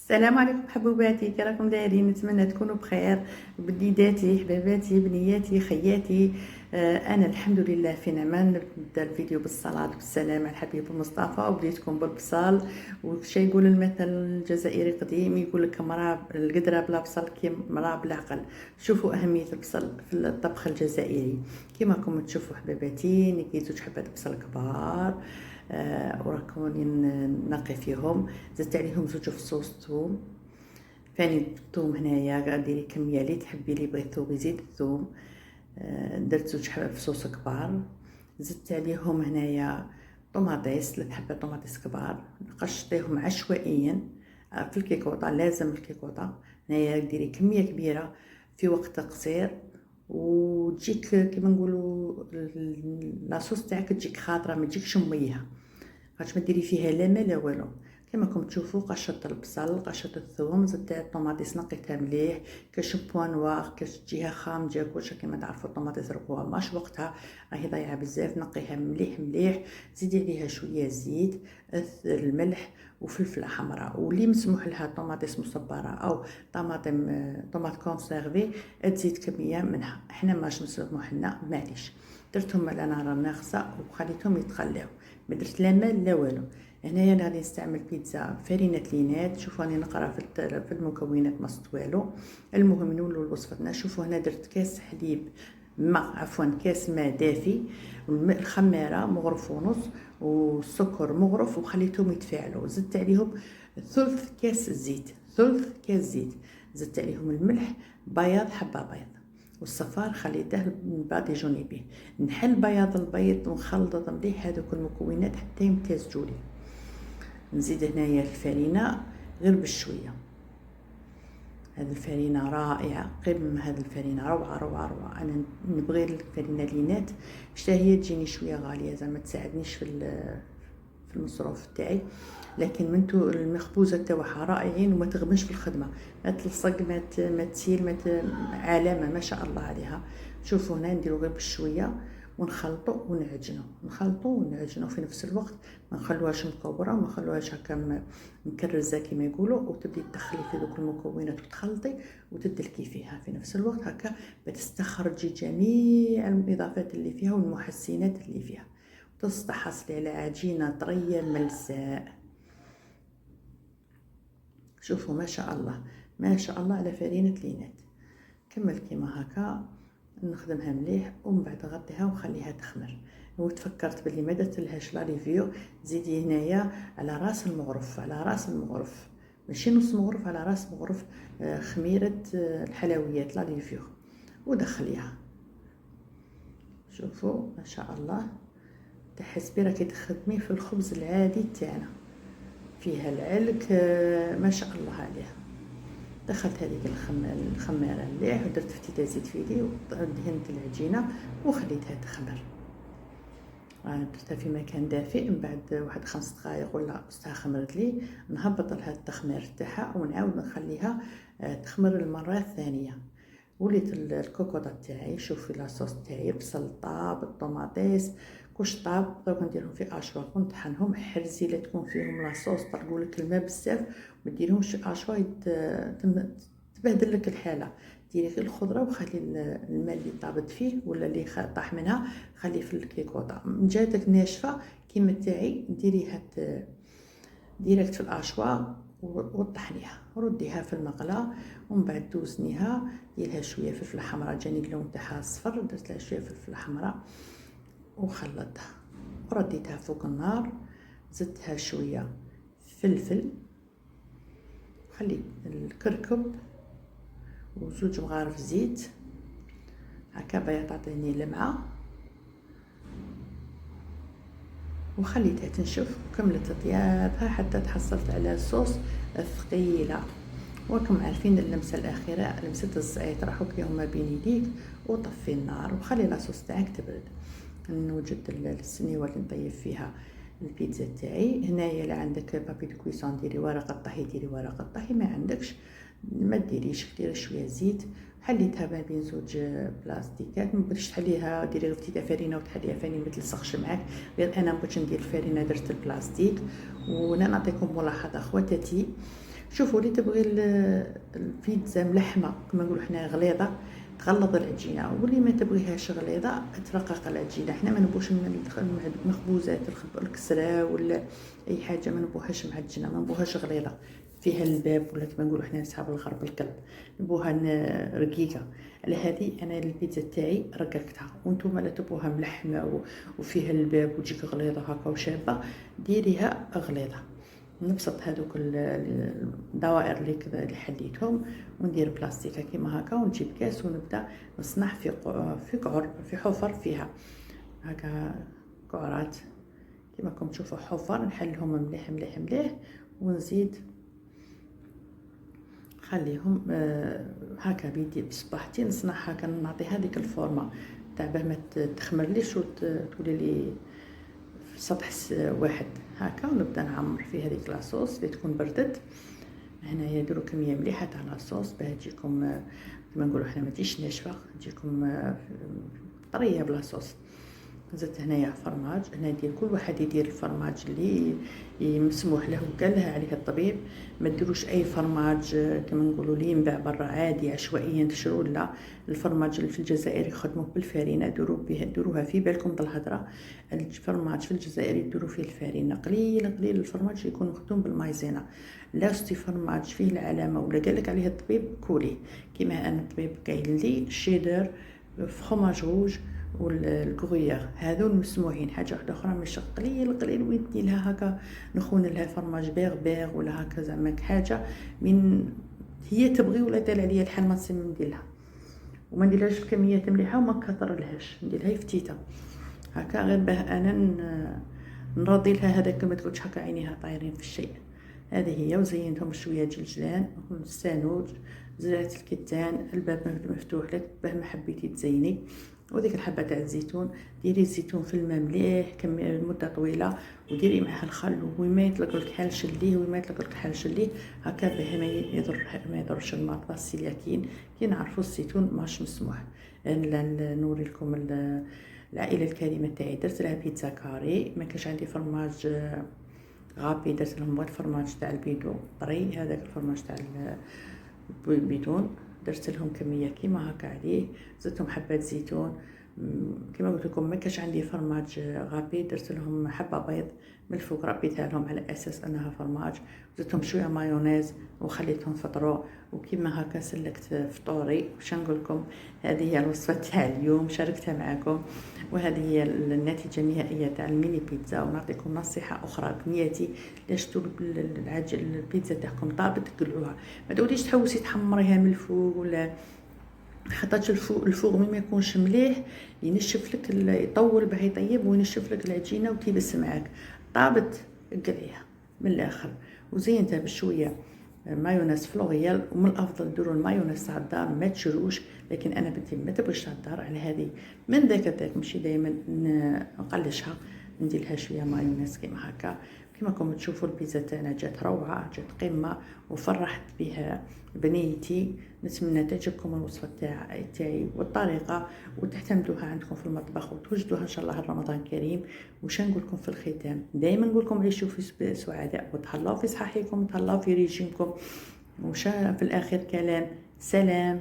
السلام عليكم حبوباتي، كي راكم دايرين؟ نتمنى تكونوا بخير. بديداتي حباباتي بنياتي خياتي. انا الحمد لله في نعمه. نبدا الفيديو بالصلاه بالسلام على الحبيب المصطفى، وبديتكم بالبصل. وش يقول المثل الجزائري قديم؟ يقول لك مراه القدره بلا بصل كي مراه بلا عقل. شوفوا اهميه البصل في الطبخ الجزائري. كما راكم تشوفوا حباباتي، نكي زوج حبات بصل كبار. وراكم راني نقي فيهم. زدت عليهم زوج فصوص ثوم. فاني الثوم هنايا ديري كميه اللي تحبي، اللي بغيت الثوم يزيد الثوم. درت زوج فصوص كبار. زدت عليهم هنايا طوماطيس، 3 حبات طوماطيس كبار، قشطيهم عشوائيا في الكيكوطه. لازم الكيكوطه هنايا ديري كميه كبيره في وقت قصير، وتجيك كيما نقولوا لاصوص تاعك تجيك خاطره، ما تجيكش مميها. خاطش ما ديري فيها لا ما لا والو. كما راكم تشوفوا قشرت البصل، قشرت الثوم، زدت الطوماطيس نقيتها مليح. كاش بوان نوار، كاش تجيها خامجه كلشي كيما تعرفوا. الطوماطيس ركوها ماش وقتها، راهي ضايعه بزاف. نقيها مليح مليح. زيدي عليها شويه زيت، الملح وفلفله حمراء. واللي مسموح لها طوماطيس مصبره او طوماط كونسيرفي تزيد كميه منها. احنا ماش مسموح لنا، معليش. درتهم على نار ناقصه وخليتهم يتقلاو، ما درت لا ماء لا والو. هنايا غادي نستعمل بيتزا فرينة لينات. شوفوا راني نقرا في المكونات ما صدت والو. المهم نولوا لوصفتنا. شوفوا هنا درت كاس حليب كاس ماء دافي، الخماره مغرف ونص، والسكر مغرف، وخليتهم يتفاعلوا. زدت عليهم ثلث كاس زيت. زدت عليهم الملح بياض، حبه بيض، والصفار خليته من بعد يجوني به. نحل بياض البيض ونخلط مليح هذوك المكونات حتى يمتزجوا لي. نزيد هنايا الفرينه غير بشويه. هذه الفرينه رائعه، قمه. هذه الفرينه روعه روعه روعه. انا نبغي الفرينه لينات. شتا هي تجيني شويه غاليه، زعما تساعدنيش في المصروف تاعي، لكن منتو المخبوزه تاعها رائعين وما تغبنش في الخدمه. ما تلصق، ما تسيل، علامه ما شاء الله عليها. شوفوا هنا نديرو غير بشويه ونخلطوا ونعجنوا في نفس الوقت. ما نخلوهاش مكوره وما نخلوهاش هكا مكرزه كما يقولوا. وتبدي تدخلي في دوك المكونات وتخلطي وتدلكي فيها في نفس الوقت هكا، بتستخرجي جميع الاضافات اللي فيها والمحسنات اللي فيها، تستحصلي على عجينه طريه ملساء. شوفوا ما شاء الله ما شاء الله على فرينة لينات. كمل كيما هكا، نخدمها مليح ومن بعد غطيها وخليها تخمر. وتفكرت بلي ما درتلهاش لا ريفيو. زيدي هنايا على راس المغرف، ماشي نص مغرف، على راس مغرف، خميره الحلويات لا ريفيو، ودخليها. شوفوا ما شاء الله، تحسبي راكي تخدمي في الخبز العادي تاعنا، فيها العلك ما شاء الله عليها. دخلت هذيك الخماره مليح، ودرت فتيله زيت في يدي ودهنت العجينه وخليتها تخمر. درتها في مكان دافئ. من بعد واحد 5 دقائق ولا نصها خمرت لي، نهبط لها التخمير تاعها ونعاود نخليها تخمر المره الثانيه. وليت الكوكوطه تاعي، شوفي لاصوص تاعي، بصل طاب، الطوماطيس كوش طاب. دوك نديرهم في اشواط ونطحنهم. حرزي لا تكون فيهم لاصوص طرقولك الماء بزاف، ما ديرهمش اشوا تبهدل لك الحاله. ديري غير الخضره وخلي الماء اللي طابت فيه ولا اللي طاح منها خليه في الكيكوطه. من جاتك ناشفه كيما تاعي ديريها ديريكت في الاشوا وطحنيها، رديها في المقله. ومن بعد توزنيها، ديرها شويه فلفله حمراء، جاني اللون تاعها صفر، درت لها شويه فلفله حمراء وخلطتها ورديتها فوق النار. زدتها شويه فلفل، خليت الكركب وزوج مغارف زيت هكا باه تعطيني لمعه، وخليتها تنشف وكملت طيابها حتى تحصلت على صوص ثقيله. وراكم عارفين اللمسه الاخيره، لمسه الزيت راح كيهم ما بين يديك، وطفي النار وخلي لاصوص تاعك تبرد. نوجد السنيوه اللي نطيب فيها البيتزا تاعي. هنايا اللي عندك بابي دو كويسون ديري ورقه طهي، ديري ورقه طهي. ما عندكش ما ديريش، ديري شويه زيت. حليتها ما بين زوج بلاستيكات. ما بغيتش تحليها ديري غير فتيله فرينه وتحليها فرينه ما تلصقش معاك. غير انا بغيت ندير الفرينه درت البلاستيك. وانا نعطيكم ملاحظه خواتاتي، شوفوا اللي تبغي البيتزا ملحمه كما نقولوا حنا غليظه تغلظ العجينه، واللي ما تبغيهاش غليظه ترقق العجينه. حنا ما نبغوش المخبوزات الكسره ولا اي حاجه ما نبغوهاش معجنه، ما نبغوهاش غليظه فيها الباب ولا كما نقولوا حنا اصحاب الغرب الكلب، نبغوها رقيقه. على هذه انا البيتزا تاعي رققتها، وانتم لا تبغوها ملحمه وفيها الباب وتجيك غليظه هكا وشابه، ديريها غليظه. نبسط هذوك الدوائر اللي حليتهم وندير بلاستيكه كيما هكا، ونجيب كاس ونبدا نصنع في قعر في حفر فيها هكا قعرات كيما راكم تشوفوا حفر، نحلهم مليح مليح مليح ونزيد خليهم هكا بيدي بصباحتي نصنع هكا، نعطي هذيك الفورمه تاع باه ما تخمرليش وتولي لي في سطح واحد هكا. ونبدا نعمر في هذيك لاصوص اللي تكون بردت. هنايا ديروا كميه مليحه تاع لاصوص باه تجيكم كما نقولوا حنا ما تجيش ناشفه، تجيكم طريه بلاصوص. زدت هنايا فرماج، هنا ندير كل واحد يدير الفرماج اللي مسموح له قال لها عليه الطبيب. ما ديروش اي فرماج كما نقولوا لي ينباع برا عادي عشوائيا تشرو، لا الفرماج اللي في الجزائر يخدموه بالفارينه، ديروها في بالكم بالهضره. الفرماج في الجزائر يديروا فيه الفارينه قليل قليل، الفرماج يكون مخدوم بالمايزينا. لا شتي فرماج فيه العلامه ولا قالك عليه الطبيب كوليه. كيما انا الطبيب قايل لي شيدر فخوماج روج والكغيير هذو المسموحين. حاجه واحده اخرى مش قليل قليل ويدي لها هكا نخون لها فرماج بيغ ولا هكا زعما حاجه من هي تبغي ولا دال عليا الحال ما نسمي ندير لها، وما نديرهاش بكميات مليحه وما كثر لهاش، نديرها فتيته هكا غير باه انا نرضي لها هذاك ما تقولش هكا عينيها طايرين في الشيء. هذه هي. وزينتهم شويه جلجلان السانوج، زرعت الكتان، الباب مفتوح لك باه ما حبيتي تزيني. وديك الحبه تاع الزيتون ديري الزيتون في الماء مليح مده طويله، وديري معها الخل وما يطلق لك حال شليه وما يطلق لك حال شليه هكا باه ما يضرش المرضى السيلياكين. كي نعرفوا الزيتون ماش مسموح. نوري لكم العائله الكريمه تاعي درت لها بيتزا كاري، ما كانش عندي فرماج غابي، درت لهم الفرماج تاع البيدو طري، هذاك الفرماج تاع البيدون درت لهم كميه كيما هكا عليه، زدتهم حبات زيتون. كما قلت لكم ما كانش عندي فرماج غابي، درت لهم حبه بيض من الفوق ربيتها لهم على اساس انها فرماج، زدتهم شويه مايونيز وخليتهم فطروا. وكيما هكا سلكت فطوري. واش نقول لكم، هذه هي الوصفه تاع اليوم شاركتها معكم، وهذه هي النتيجه النهائيه تاع الميني بيتزا. ونعطيكم نصيحه اخرى بنيتي، لاش تقولوا البيتزا تاعكم طابت تقلعوها، ما تقوليش تحوسي تحمريها من الفوق ولا حطات الفوق ما يكونش مليح ينشف لك يطول باه يطيب وينشف لك العجينه وتيبس معاك. طابت قلعيها من الاخر وزينتها بشويه مايونيز فلوريال. ومن الافضل ديروا المايونيز تاع الدار ما تشروش، لكن انا بنتي ما تبغيش تاع الدار، على هذه من ذاك ماشي دائما نقلشها ندير لها شويه مايونيز كيما هكا. كما راكم تشوفوا البيتزا تاعنا جات روعه، جات قمه وفرحت بها بنيتي. نتمنى تعجبكم الوصفه تاعي والطريقه وتعتمدوها عندكم في المطبخ وتوجدوها ان شاء الله رمضان كريم. وش نقول لكم في الختام، دائما نقول لكم عيشوا في سعداء وتهلاو في صحتكم وتهلاو في ريجيمكم. وش في الاخر كلام سلام.